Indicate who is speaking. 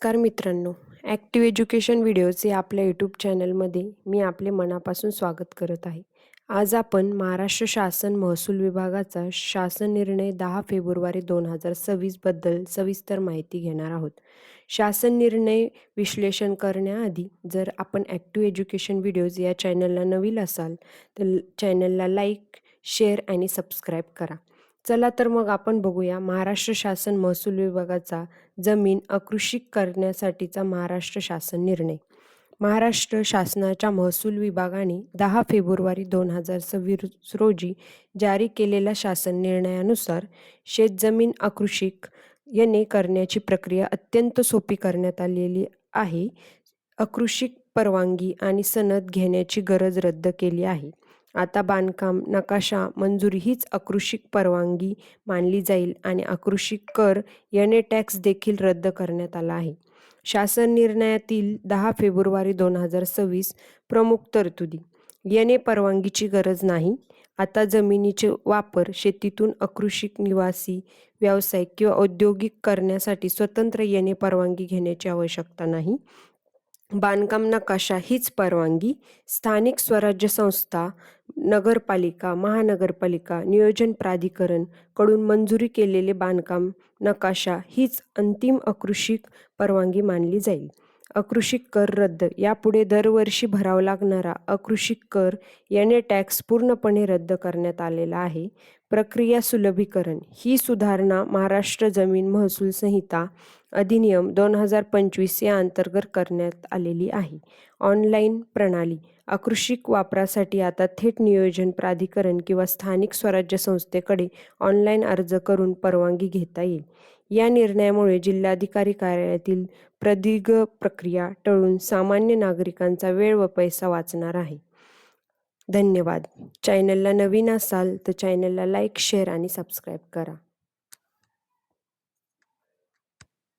Speaker 1: नमस्कार मित्रांनो, active education videos या आपल्या यूट्यूब चॅनलमध्ये मी आपले मनापासून स्वागत करत आहे. आज आपण महाराष्ट्र शासन महसूल विभागाचा शासन निर्णय 10 फेब्रुवारी 2026 बद्दल सविस्तर माहिती घेणार आहोत. शासन निर्णय विश्लेषण करण्याआधी जर आपण ॲक्टिव्ह एज्युकेशन व्हिडिओज या चॅनलला नवीन असाल तर चॅनलला लाईक, शेअर आणि सबस्क्राईब करा. चला तर मग आपण बघूया महाराष्ट्र शासन महसूल विभागाचा जमीन अकृषिक करण्यासाठीचा महाराष्ट्र शासन निर्णय. महाराष्ट्र शासनाच्या महसूल विभागाने 10 फेब्रुवारी 2026 रोजी जारी केलेल्या शासन निर्णयानुसार शेतजमीन अकृषिक येणे करण्याची प्रक्रिया अत्यंत सोपी करण्यात आलेली आहे. अकृषिक परवानगी आणि सनद घेण्याची गरज रद्द केली आहे. आता बांधकाम नकाशा मंजुरी हीच अकृषिक परवानगी मानली जाईल आणि अकृषिक कर याने टॅक्स देखील रद्द करण्यात आला आहे. शासन निर्णयातील 10 फेब्रुवारी 2026 प्रमुख तरतुदी. याने परवानगीची गरज नाही. आता जमिनीचे वापर शेतीतून अकृषिक निवासी, व्यावसायिक किंवा औद्योगिक करण्यासाठी स्वतंत्र येणे परवानगी घेण्याची आवश्यकता नाही. बांधकाम नकाशा हीच परवानगी. स्थानिक स्वराज्य संस्था, नगरपालिका, महानगरपालिका, नियोजन प्राधिकरण कडून मंजुरी केलेले बांधकाम नकाशा हीच अंतिम अकृषिक परवानगी मानली जाईल. अकृषिक कर रद्द. यापुढे दरवर्षी भरावा लागणारा अकृषिक कर याने टॅक्स पूर्णपणे रद्द करण्यात आलेला आहे. प्रक्रिया सुलभीकरण. ही सुधारणा महाराष्ट्र जमीन महसूल संहिता अधिनियम 2025 या अंतर्गत करण्यात आलेली आहे. ऑनलाईन प्रणाली. अकृषिक वापरासाठी आता थेट नियोजन प्राधिकरण किंवा स्थानिक स्वराज्य संस्थेकडे ऑनलाईन अर्ज करून परवानगी घेता येईल. या निर्णयामुळे जिल्हाधिकारी कार्यालयातील प्रदीर्घ प्रक्रिया टळून सामान्य नागरिकांचा वेळ व पैसा वाचणार आहे. धन्यवाद. चॅनलला नवीन असाल तर चॅनलला लाईक, शेअर आणि सबस्क्राईब करा.